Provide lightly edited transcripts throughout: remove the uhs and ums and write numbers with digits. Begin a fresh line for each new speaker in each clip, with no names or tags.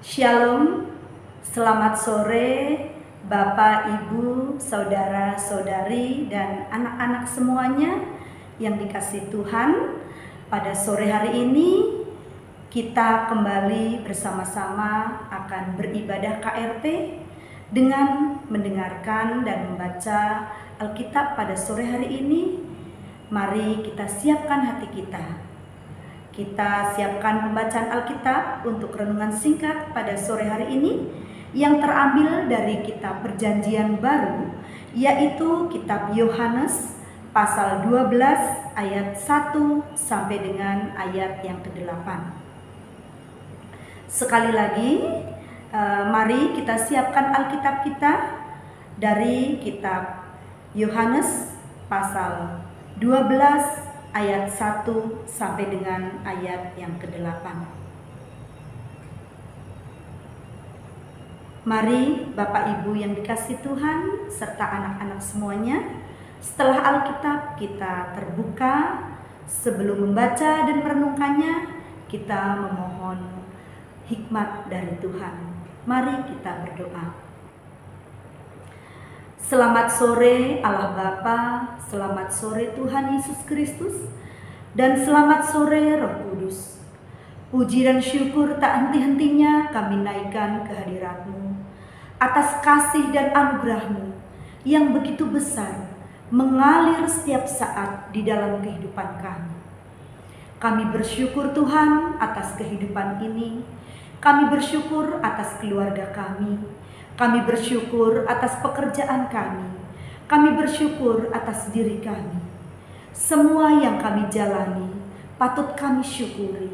Shalom, selamat sore Bapak, Ibu, Saudara-saudari, dan anak-anak semuanya yang dikasihi Tuhan. Pada sore hari ini kita kembali bersama-sama akan beribadah KRT dengan mendengarkan dan membaca Alkitab pada sore hari ini. Mari kita siapkan hati kita. Kita siapkan pembacaan Alkitab untuk renungan singkat pada sore hari ini yang terambil dari kitab Perjanjian Baru, yaitu kitab Yohanes pasal 12 ayat 1 sampai dengan ayat yang ke-8. Sekali lagi, mari kita siapkan Alkitab kita dari kitab Yohanes pasal 12 ayat 1 sampai dengan ayat yang ke-8. Mari Bapak Ibu yang dikasihi Tuhan serta anak-anak semuanya, setelah Alkitab kita terbuka, sebelum membaca dan merenungkannya, kita memohon hikmat dari Tuhan. Mari kita berdoa. Selamat sore Allah Bapa, selamat sore Tuhan Yesus Kristus, dan selamat sore Roh Kudus. Puji dan syukur tak henti-hentinya kami naikkan kehadirat-Mu atas kasih dan anugerah-Mu yang begitu besar mengalir setiap saat di dalam kehidupan kami. Kami bersyukur Tuhan atas kehidupan ini, kami bersyukur atas keluarga kami, kami bersyukur atas pekerjaan kami bersyukur atas diri kami. Semua yang kami jalani patut kami syukuri.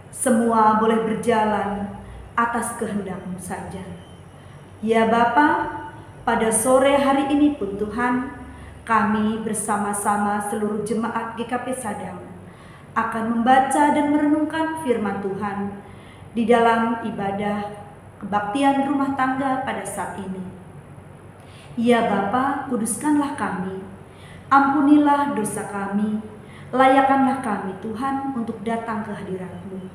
Semua boleh berjalan atas kehendak-Mu saja. Ya Bapa, pada sore hari ini pun Tuhan, kami bersama-sama seluruh jemaat GKP Sadang akan membaca dan merenungkan firman Tuhan di dalam ibadah kebaktian rumah tangga pada saat ini. Ya Bapa, kuduskanlah kami, ampunilah dosa kami, layakkanlah kami Tuhan untuk datang ke hadirat-Mu.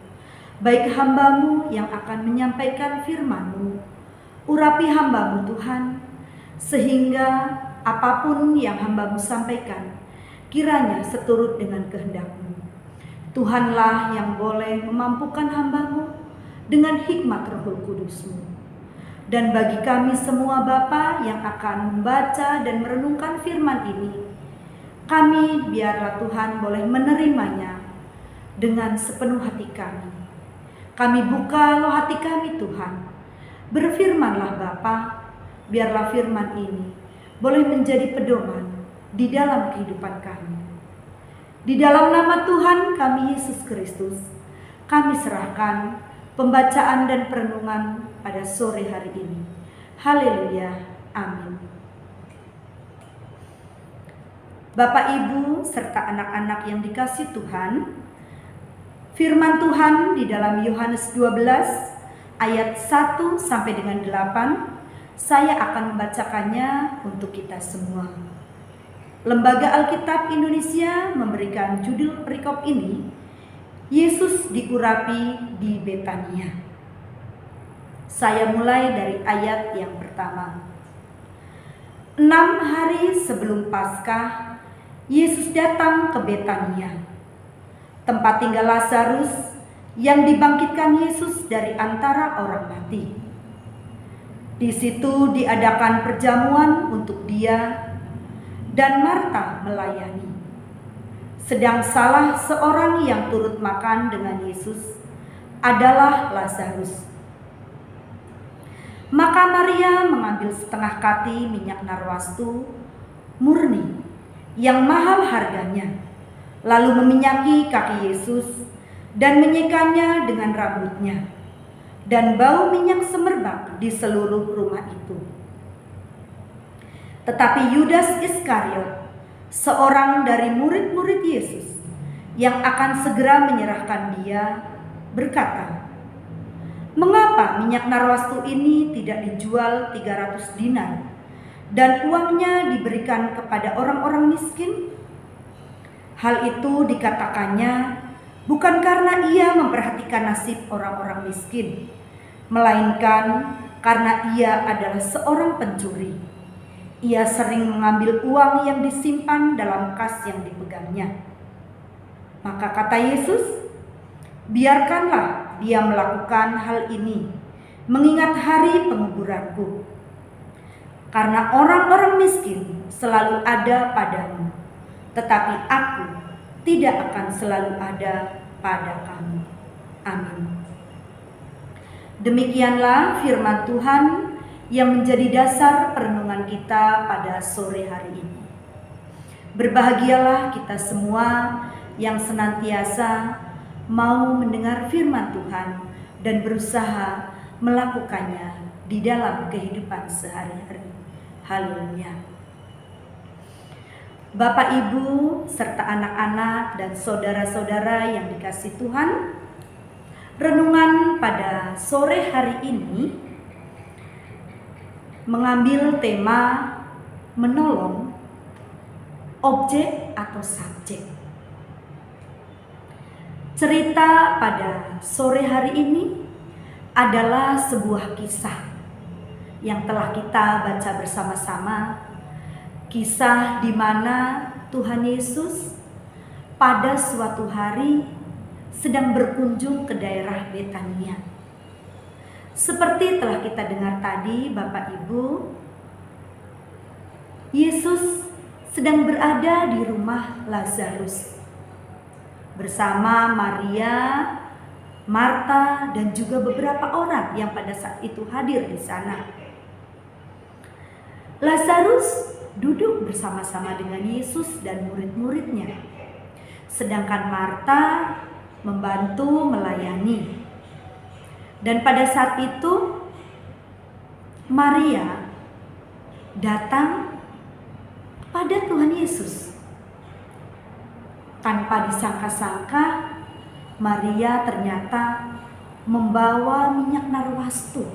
Baik hamba-Mu yang akan menyampaikan firman-Mu, urapi hamba-Mu Tuhan, sehingga apapun yang hamba-Mu sampaikan, kiranya seturut dengan kehendak-Mu. Tuhanlah yang boleh memampukan hamba-Mu dengan hikmat Roh Kudus-Mu. Dan bagi kami semua Bapa yang akan membaca dan merenungkan firman ini, kami biarlah Tuhan boleh menerimanya dengan sepenuh hati kami. Kami buka loh hati kami Tuhan. Berfirmanlah Bapa, biarlah firman ini boleh menjadi pedoman di dalam kehidupan kami. Di dalam nama Tuhan kami Yesus Kristus, kami serahkan pembacaan dan perenungan pada sore hari ini. Haleluya, amin. Bapak, Ibu, serta anak-anak yang dikasihi Tuhan, firman Tuhan di dalam Yohanes 12 ayat 1 sampai dengan 8, saya akan membacakannya untuk kita semua. Lembaga Alkitab Indonesia memberikan judul perikop ini, Yesus diurapi di Betania. Saya mulai dari ayat yang pertama. 6 hari sebelum Paskah, Yesus datang ke Betania, tempat tinggal Lazarus yang dibangkitkan Yesus dari antara orang mati. Di situ diadakan perjamuan untuk Dia, dan Marta melayani. Sedang salah seorang yang turut makan dengan Yesus adalah Lazarus. Maka Maria mengambil setengah kati minyak narwastu murni yang mahal harganya, lalu meminyaki kaki Yesus dan menyekamnya dengan rambutnya, dan bau minyak semerbak di seluruh rumah itu. Tetapi Yudas Iskariot, seorang dari murid-murid Yesus yang akan segera menyerahkan Dia, berkata, "Mengapa minyak narwastu ini tidak dijual 300 dinar dan uangnya diberikan kepada orang-orang miskin?" Hal itu dikatakannya bukan karena Ia memperhatikan nasib orang-orang miskin, melainkan karena ia adalah seorang pencuri. Ia sering mengambil uang yang disimpan dalam kas yang dipegangnya. Maka kata Yesus, biarkanlah dia melakukan hal ini, mengingat hari penguburanku. Karena orang-orang miskin selalu ada padamu, tetapi aku tidak akan selalu ada pada kamu. Amin. Demikianlah firman Tuhan yang menjadi dasar perenungan kita pada sore hari ini. Berbahagialah kita semua yang senantiasa mau mendengar firman Tuhan dan berusaha melakukannya di dalam kehidupan sehari-hari. Haleluya. Bapak, Ibu, serta anak-anak dan saudara-saudara yang dikasihi Tuhan, renungan pada sore hari ini mengambil tema menolong objek atau subjek. Cerita pada sore hari ini adalah sebuah kisah yang telah kita baca bersama-sama. Kisah di mana Tuhan Yesus pada suatu hari sedang berkunjung ke daerah Betania. Seperti telah kita dengar tadi, Bapak Ibu, Yesus sedang berada di rumah Lazarus bersama Maria, Marta, dan juga beberapa orang yang pada saat itu hadir di sana. Lazarus duduk bersama-sama dengan Yesus dan murid-muridnya, sedangkan Marta membantu melayani. Dan pada saat itu Maria datang pada Tuhan Yesus. Tanpa disangka-sangka, Maria ternyata membawa minyak narwastu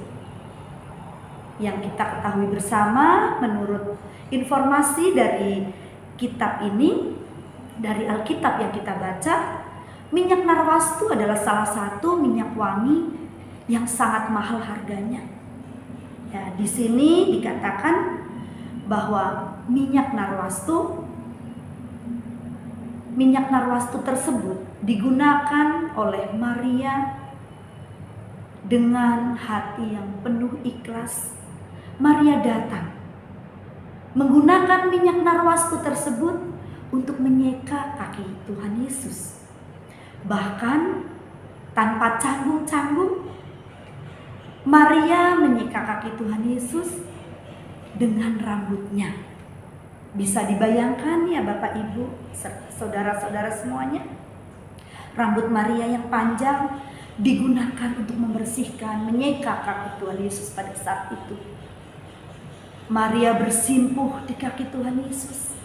yang kita ketahui bersama menurut informasi dari kitab ini, dari Alkitab yang kita baca, minyak narwastu adalah salah satu minyak wangi yang sangat mahal harganya. Ya, di sini dikatakan bahwa minyak narwastu tersebut digunakan oleh Maria dengan hati yang penuh ikhlas. Maria datang menggunakan minyak narwastu tersebut untuk menyeka kaki Tuhan Yesus. Bahkan tanpa canggung-canggung, Maria menyeka kaki Tuhan Yesus dengan rambutnya. Bisa dibayangkan ya Bapak Ibu, saudara-saudara semuanya, rambut Maria yang panjang digunakan untuk membersihkan, menyeka kaki Tuhan Yesus pada saat itu. Maria bersimpuh di kaki Tuhan Yesus.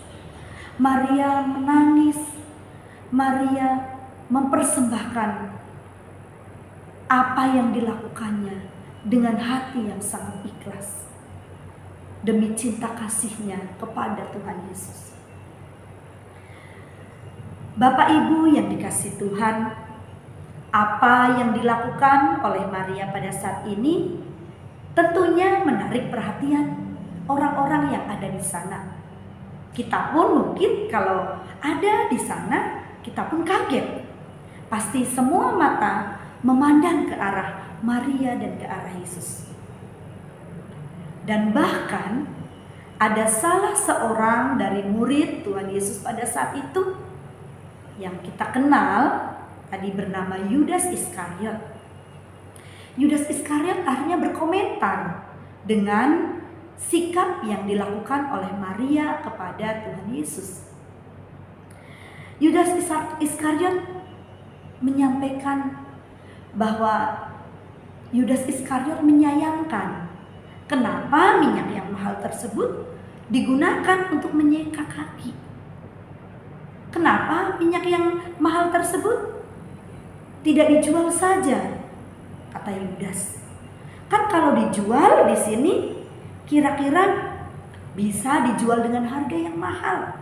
Maria menangis. Maria mempersembahkan apa yang dilakukannya dengan hati yang sangat ikhlas demi cinta kasihnya kepada Tuhan Yesus. Bapak Ibu yang dikasihi Tuhan, apa yang dilakukan oleh Maria pada saat ini tentunya menarik perhatian orang-orang yang ada di sana. Kita pun mungkin kalau ada di sana, kita pun kaget. Pasti semua mata memandang ke arah Maria dan ke arah Yesus. Dan bahkan ada salah seorang dari murid Tuhan Yesus pada saat itu yang kita kenal tadi bernama Yudas Iskariot. Yudas Iskariot akhirnya berkomentar dengan sikap yang dilakukan oleh Maria kepada Tuhan Yesus. Yudas Iskariot menyampaikan bahwa Yudas Iskariot menyayangkan kenapa minyak yang mahal tersebut digunakan untuk menyeka kaki. Kenapa minyak yang mahal tersebut tidak dijual saja, kata Yudas. Kan kalau dijual di sini kira-kira bisa dijual dengan harga yang mahal,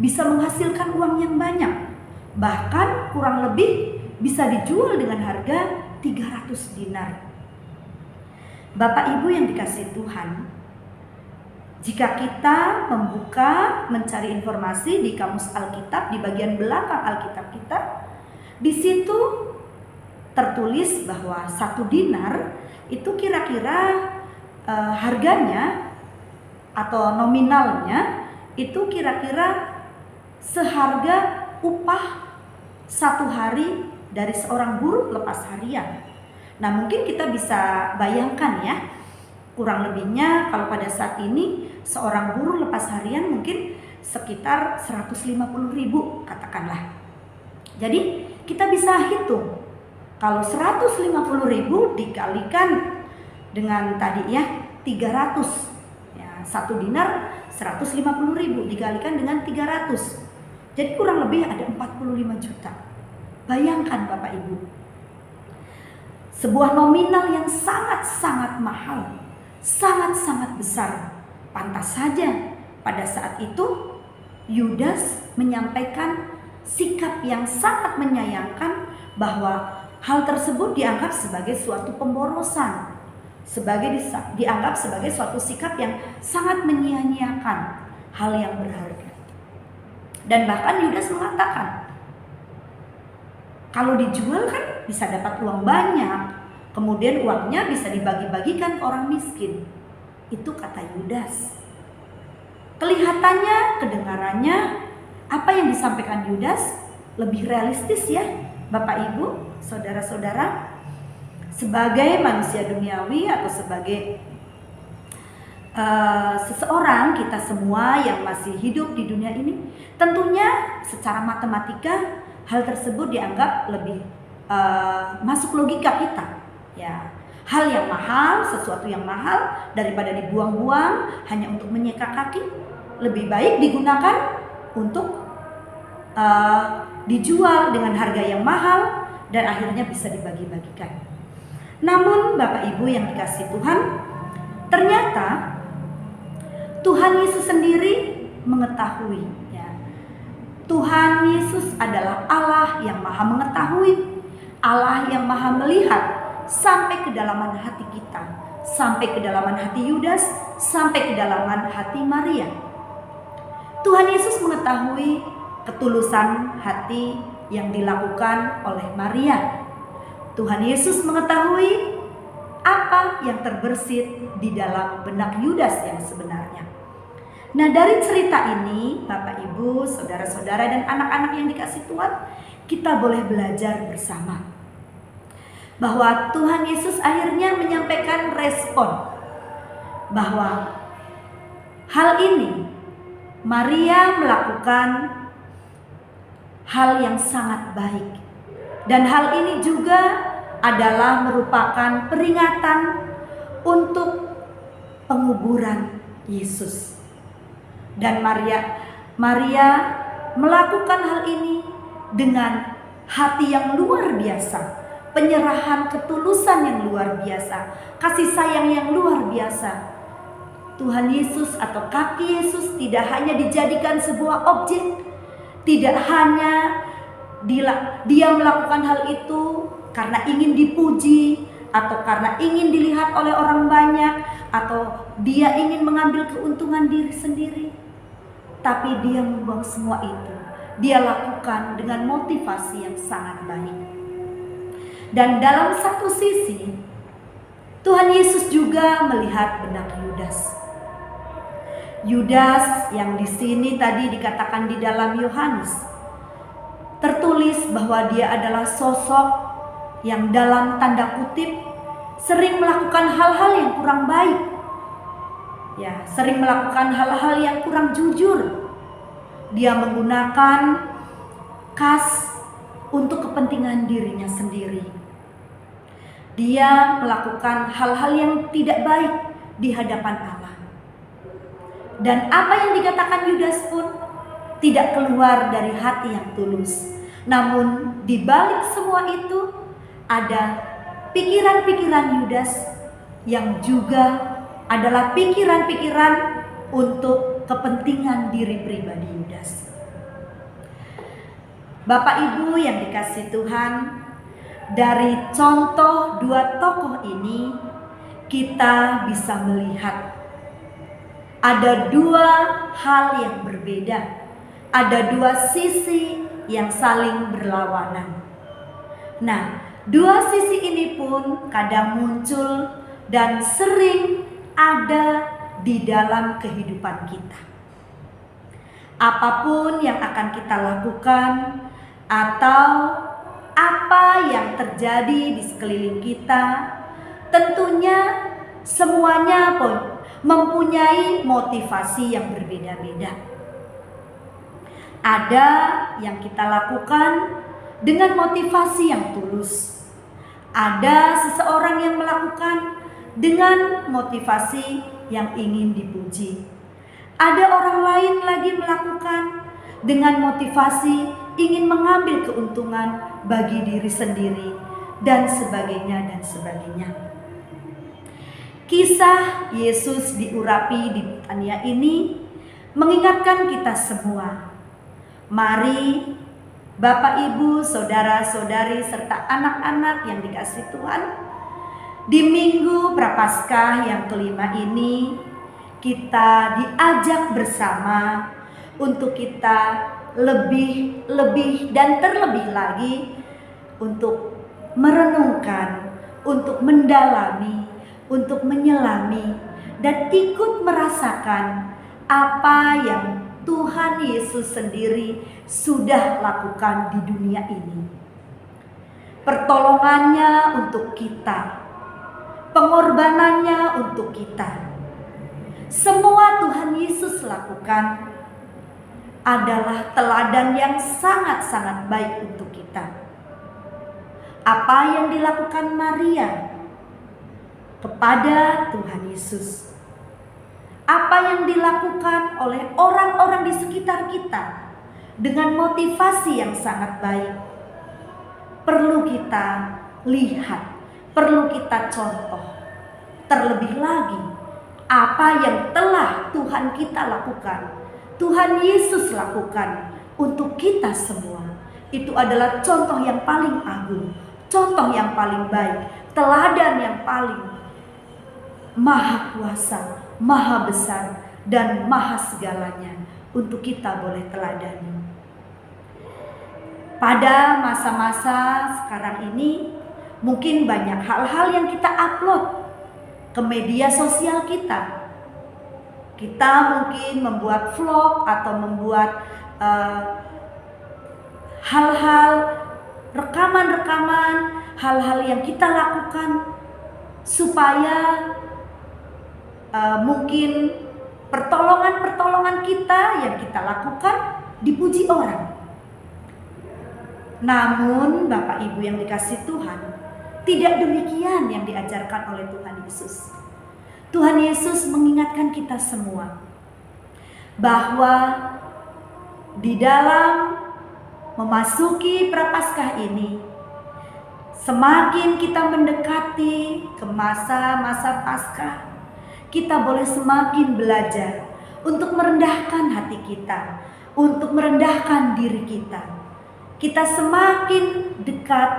bisa menghasilkan uang yang banyak, bahkan kurang lebih bisa dijual dengan harga 300 dinar. Bapak Ibu yang dikasihi Tuhan, jika kita membuka mencari informasi di kamus Alkitab, di bagian belakang Alkitab kita, di situ tertulis bahwa 1 dinar itu kira-kira harganya atau nominalnya itu kira-kira seharga upah 1 hari dari seorang buruh lepas harian. Nah, mungkin kita bisa bayangkan ya, kurang lebihnya kalau pada saat ini seorang buruh lepas harian mungkin sekitar 150.000 katakanlah. Jadi kita bisa hitung kalau 150.000 dikalikan dengan tadi ya 300 ya, 1 dinar 150.000 dikalikan dengan 300, jadi kurang lebih ada 45 juta. Bayangkan Bapak Ibu, sebuah nominal yang sangat-sangat mahal, sangat-sangat besar. Pantas saja pada saat itu Yudas menyampaikan sikap yang sangat menyayangkan bahwa hal tersebut dianggap sebagai suatu pemborosan, dianggap sebagai suatu sikap yang sangat menyia-nyiakan hal yang berharga. Dan bahkan Yudas mengatakan, kalau dijual kan bisa dapat uang banyak, kemudian uangnya bisa dibagi-bagikan ke orang miskin. Itu kata Yudas. Kelihatannya, kedengarannya, apa yang disampaikan Yudas lebih realistis ya Bapak Ibu, saudara-saudara. Sebagai manusia duniawi atau sebagai seseorang, kita semua yang masih hidup di dunia ini, tentunya secara matematika hal tersebut dianggap lebih masuk logika kita ya. Hal yang mahal, sesuatu yang mahal, daripada dibuang-buang hanya untuk menyeka kaki, lebih baik digunakan untuk dijual dengan harga yang mahal dan akhirnya bisa dibagi-bagikan. Namun Bapak Ibu yang dikasihi Tuhan, ternyata Tuhan Yesus sendiri mengetahui ya. Tuhan Yesus adalah Allah yang Maha mengetahui, Allah yang Maha melihat sampai kedalaman hati kita, sampai kedalaman hati Yudas, sampai kedalaman hati Maria. Tuhan Yesus mengetahui ketulusan hati yang dilakukan oleh Maria. Tuhan Yesus mengetahui apa yang terbersit di dalam benak Yudas yang sebenarnya. Nah, dari cerita ini, Bapak Ibu, saudara-saudara dan anak-anak yang dikasihi Tuhan, kita boleh belajar bersama bahwa Tuhan Yesus akhirnya menyampaikan respon bahwa hal ini Maria melakukan hal yang sangat baik, dan hal ini juga adalah merupakan peringatan untuk penguburan Yesus. Dan Maria melakukan hal ini dengan hati yang luar biasa, penyerahan ketulusan yang luar biasa, kasih sayang yang luar biasa. Tuhan Yesus atau kaki Yesus tidak hanya dijadikan sebuah objek, tidak hanya dia melakukan hal itu karena ingin dipuji atau karena ingin dilihat oleh orang banyak atau dia ingin mengambil keuntungan diri sendiri. Tapi dia membuang semua itu. Dia lakukan dengan motivasi yang sangat baik. Dan dalam satu sisi, Tuhan Yesus juga melihat benak Yudas. Yudas yang di sini tadi dikatakan di dalam Yohanes, tertulis bahwa dia adalah sosok yang dalam tanda kutip sering melakukan hal-hal yang kurang baik. Ya, sering melakukan hal-hal yang kurang jujur. Dia menggunakan kas untuk kepentingan dirinya sendiri. Dia melakukan hal-hal yang tidak baik di hadapan Allah. Dan apa yang dikatakan Yudas pun tidak keluar dari hati yang tulus. Namun di balik semua itu ada pikiran-pikiran Yudas yang juga adalah pikiran-pikiran untuk kepentingan diri pribadi Yudas. Bapak Ibu yang dikasihi Tuhan, dari contoh dua tokoh ini kita bisa melihat ada dua hal yang berbeda, ada dua sisi yang saling berlawanan. Nah, dua sisi ini pun kadang muncul dan sering ada di dalam kehidupan kita. Apapun yang akan kita lakukan atau apa yang terjadi di sekeliling kita, tentunya semuanya pun mempunyai motivasi yang berbeda-beda. Ada yang kita lakukan dengan motivasi yang tulus. Ada seseorang yang melakukan dengan motivasi yang ingin dipuji. Ada orang lain lagi melakukan dengan motivasi ingin mengambil keuntungan bagi diri sendiri dan sebagainya dan sebagainya. Kisah Yesus diurapi di Betania ini mengingatkan kita semua. Mari Bapak, Ibu, saudara-saudari, serta anak-anak yang dikasihi Tuhan, di Minggu Prapaskah yang kelima ini kita diajak bersama untuk kita lebih dan terlebih lagi untuk merenungkan, untuk mendalami, untuk menyelami dan ikut merasakan apa yang Tuhan Yesus sendiri sudah lakukan di dunia ini. Pertolongannya untuk kita, pengorbanannya untuk kita. Semua Tuhan Yesus lakukan adalah teladan yang sangat-sangat baik untuk kita. Apa yang dilakukan Maria kepada Tuhan Yesus, apa yang dilakukan oleh orang-orang di sekitar kita dengan motivasi yang sangat baik, perlu kita lihat, perlu kita contoh. Terlebih lagi, apa yang telah Tuhan kita lakukan, Tuhan Yesus lakukan untuk kita semua, itu adalah contoh yang paling agung, contoh yang paling baik, teladan yang paling maha kuasa, maha besar, dan maha segalanya untuk kita boleh teladani. Pada masa-masa sekarang ini mungkin banyak hal-hal yang kita upload ke media sosial kita. Kita mungkin membuat vlog atau membuat hal-hal, rekaman-rekaman, hal-hal yang kita lakukan supaya mungkin pertolongan kita yang kita lakukan dipuji orang. Namun Bapak Ibu yang dikasihi Tuhan, tidak demikian yang diajarkan oleh Tuhan Yesus. Tuhan Yesus mengingatkan kita semua bahwa di dalam memasuki Prapaskah ini, semakin kita mendekati ke masa-masa Paskah, kita boleh semakin belajar untuk merendahkan hati kita, untuk merendahkan diri kita. Kita semakin dekat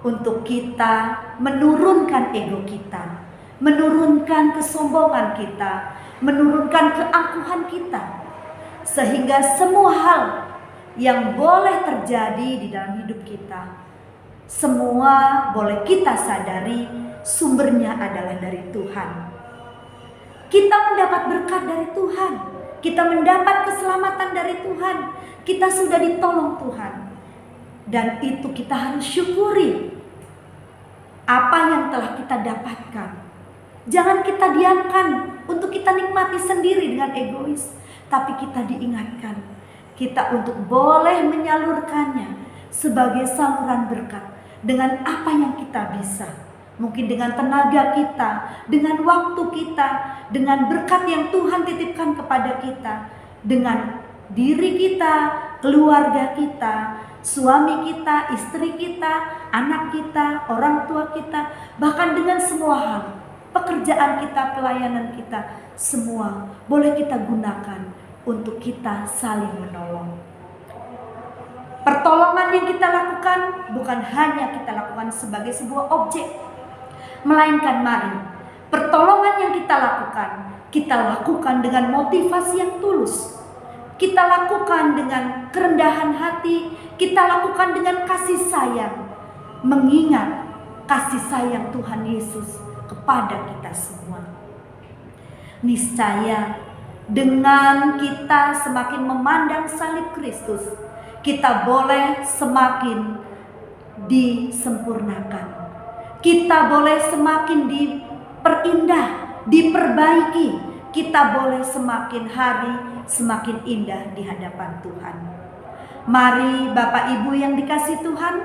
untuk kita menurunkan ego kita, menurunkan kesombongan kita, menurunkan keangkuhan kita, sehingga semua hal yang boleh terjadi di dalam hidup kita, semua boleh kita sadari sumbernya adalah dari Tuhan. Kita mendapat berkat dari Tuhan, kita mendapat keselamatan dari Tuhan, kita sudah ditolong Tuhan, dan itu kita harus syukuri apa yang telah kita dapatkan. Jangan kita diamkan untuk kita nikmati sendiri dengan egois, tapi kita diingatkan kita untuk boleh menyalurkannya sebagai saluran berkat dengan apa yang kita bisa. Mungkin dengan tenaga kita, dengan waktu kita, dengan berkat yang Tuhan titipkan kepada kita, dengan diri kita, keluarga kita, suami kita, istri kita, anak kita, orang tua kita, bahkan dengan semua hal, pekerjaan kita, pelayanan kita, semua boleh kita gunakan untuk kita saling menolong. Pertolongan yang kita lakukan bukan hanya kita lakukan sebagai sebuah objek, melainkan mari Pertolongan yang kita lakukan dengan motivasi yang tulus. Kita lakukan dengan kerendahan hati, kita lakukan dengan kasih sayang, mengingat kasih sayang Tuhan Yesus kepada kita semua. Niscaya dengan kita semakin memandang salib Kristus, kita boleh semakin disempurnakan. Kita boleh semakin diperindah, diperbaiki. Kita boleh semakin hari semakin indah di hadapan Tuhan. Mari Bapak Ibu yang dikasihi Tuhan,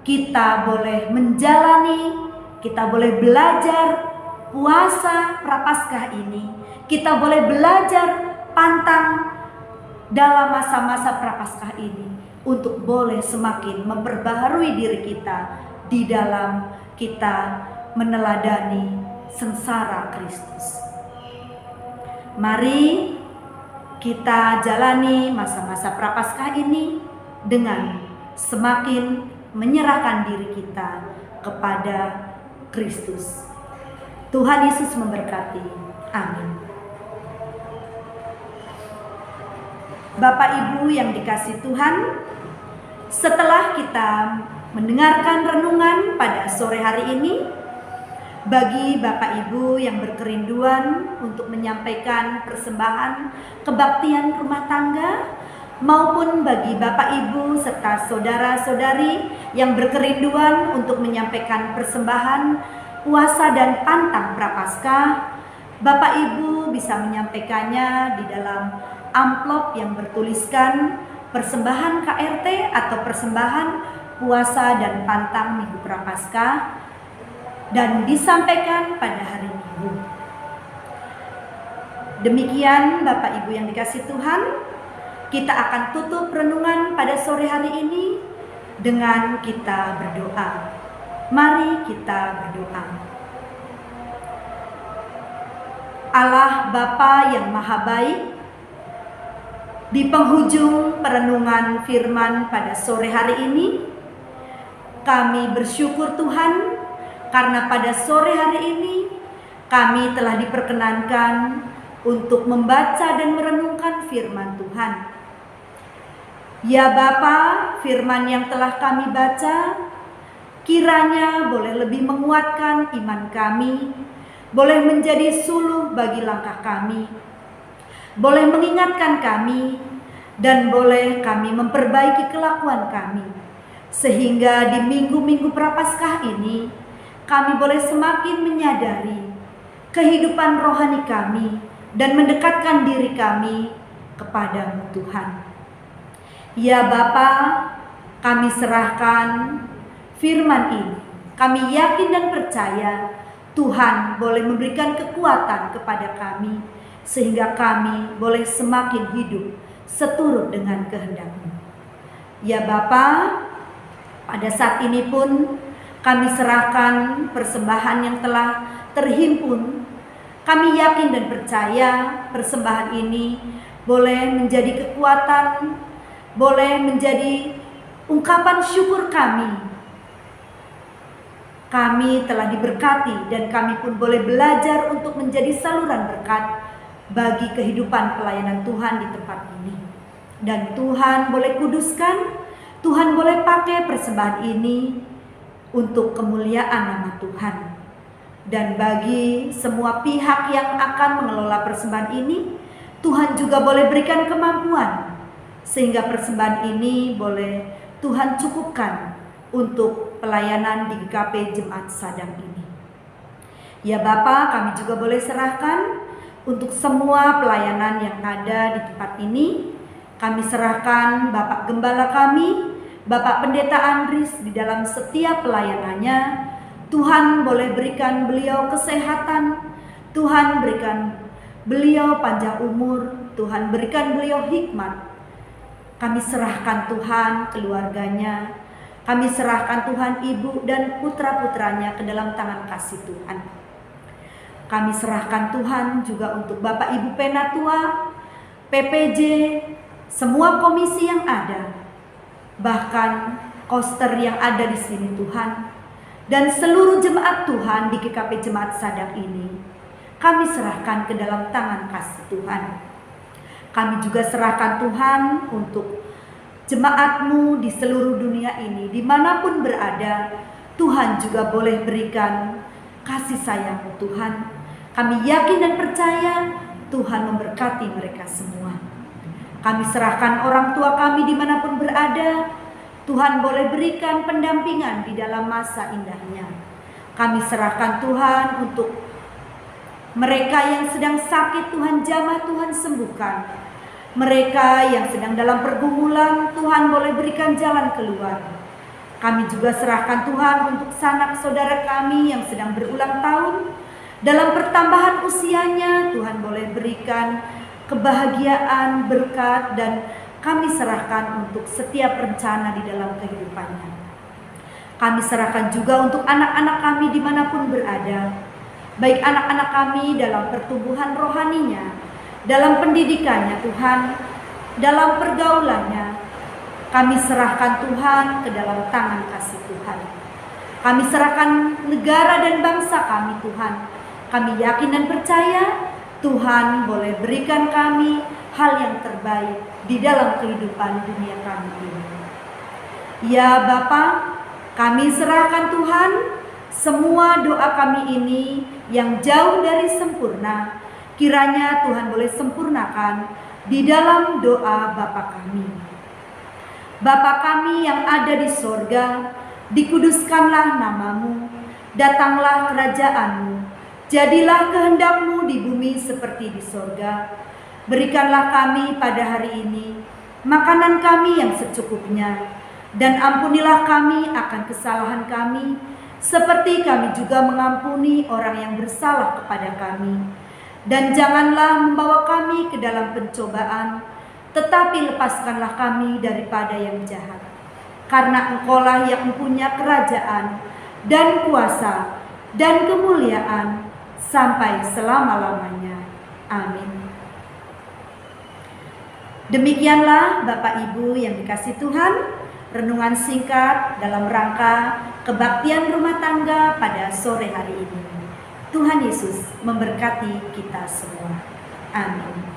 kita boleh menjalani, kita boleh belajar puasa Prapaskah ini. Kita boleh belajar pantang dalam masa-masa Prapaskah ini untuk boleh semakin memperbaharui diri kita di dalam kita meneladani sengsara Kristus. Mari kita jalani masa-masa Prapaskah ini dengan semakin menyerahkan diri kita kepada Kristus. Tuhan Yesus memberkati. Amin. Bapak Ibu yang dikasihi Tuhan, setelah kita mendengarkan renungan pada sore hari ini, bagi Bapak Ibu yang berkerinduan untuk menyampaikan persembahan kebaktian rumah tangga, maupun bagi Bapak Ibu serta saudara-saudari yang berkerinduan untuk menyampaikan persembahan puasa dan pantang Prapaskah, Bapak Ibu bisa menyampaikannya di dalam amplop yang bertuliskan persembahan KRT atau persembahan puasa dan pantang Minggu Prapaskah, dan disampaikan pada hari Minggu. Demikian Bapak Ibu yang dikasihi Tuhan, kita akan tutup renungan pada sore hari ini dengan kita berdoa. Mari kita berdoa. Allah Bapa yang Maha Baik, di penghujung perenungan firman pada sore hari ini, kami bersyukur Tuhan karena pada sore hari ini kami telah diperkenankan untuk membaca dan merenungkan firman Tuhan. Ya Bapa, firman yang telah kami baca kiranya boleh lebih menguatkan iman kami, boleh menjadi suluh bagi langkah kami, boleh mengingatkan kami, dan boleh kami memperbaiki kelakuan kami, sehingga di minggu-minggu Prapaskah ini kami boleh semakin menyadari kehidupan rohani kami dan mendekatkan diri kami kepada-Mu Tuhan. Ya Bapa, kami serahkan firman ini. Kami yakin dan percaya Tuhan boleh memberikan kekuatan kepada kami, sehingga kami boleh semakin hidup seturut dengan kehendak-Mu. Ya Bapa, pada saat ini pun kami serahkan persembahan yang telah terhimpun. Kami yakin dan percaya persembahan ini boleh menjadi kekuatan, boleh menjadi ungkapan syukur kami. Kami telah diberkati dan kami pun boleh belajar untuk menjadi saluran berkat bagi kehidupan pelayanan Tuhan di tempat ini. Dan Tuhan boleh kuduskan, Tuhan boleh pakai persembahan ini untuk kemuliaan nama Tuhan. Dan bagi semua pihak yang akan mengelola persembahan ini, Tuhan juga boleh berikan kemampuan, sehingga persembahan ini boleh Tuhan cukupkan untuk pelayanan di GKP Jemaat Sadang ini. Ya Bapa, kami juga boleh serahkan untuk semua pelayanan yang ada di tempat ini. Kami serahkan Bapak Gembala kami, Bapak Pendeta Andris di dalam setiap pelayanannya. Tuhan boleh berikan beliau kesehatan, Tuhan berikan beliau panjang umur, Tuhan berikan beliau hikmat. Kami serahkan Tuhan keluarganya, kami serahkan Tuhan ibu dan putra-putranya ke dalam tangan kasih Tuhan. Kami serahkan Tuhan juga untuk Bapak Ibu Penatua, PPJ, semua komisi yang ada, bahkan koster yang ada di sini Tuhan. dan seluruh jemaat Tuhan di GKP Jemaat Sadak ini, kami serahkan ke dalam tangan kasih Tuhan. Kami juga serahkan Tuhan untuk jemaat-Mu di seluruh dunia ini, dimanapun berada. Tuhan juga boleh berikan kasih sayang Tuhan. Kami yakin dan percaya Tuhan memberkati mereka semua. Kami serahkan orang tua kami dimanapun berada. Tuhan boleh berikan pendampingan di dalam masa indahnya. Kami serahkan Tuhan untuk mereka yang sedang sakit, Tuhan jamah, Tuhan sembuhkan. Mereka yang sedang dalam pergumulan, Tuhan boleh berikan jalan keluar. Kami juga serahkan Tuhan untuk sanak saudara kami yang sedang berulang tahun. Dalam pertambahan usianya, Tuhan boleh berikan kebahagiaan, berkat, dan kami serahkan untuk setiap rencana di dalam kehidupannya. Kami serahkan juga untuk anak-anak kami dimanapun berada. Baik anak-anak kami dalam pertumbuhan rohaninya, dalam pendidikannya Tuhan, dalam pergaulannya. Kami serahkan Tuhan ke dalam tangan kasih Tuhan. Kami serahkan negara dan bangsa kami Tuhan. Kami yakin dan percaya Tuhan boleh berikan kami hal yang terbaik di dalam kehidupan dunia kami ini. Ya Bapa, kami serahkan Tuhan semua doa kami ini yang jauh dari sempurna. Kiranya Tuhan boleh sempurnakan di dalam doa Bapa kami. Bapa kami yang ada di sorga, dikuduskanlah namamu, datanglah kerajaan-Mu, jadilah kehendak-Mu di bumi seperti di sorga. Berikanlah kami pada hari ini makanan kami yang secukupnya, dan ampunilah kami akan kesalahan kami, seperti kami juga mengampuni orang yang bersalah kepada kami. Dan janganlah membawa kami ke dalam pencobaan, tetapi lepaskanlah kami daripada yang jahat. Karena Engkau-lah yang mempunyai kerajaan dan kuasa dan kemuliaan sampai selama-lamanya. Amin. Demikianlah Bapak Ibu yang dikasihi Tuhan, renungan singkat dalam rangka kebaktian rumah tangga pada sore hari ini. Tuhan Yesus memberkati kita semua. Amin.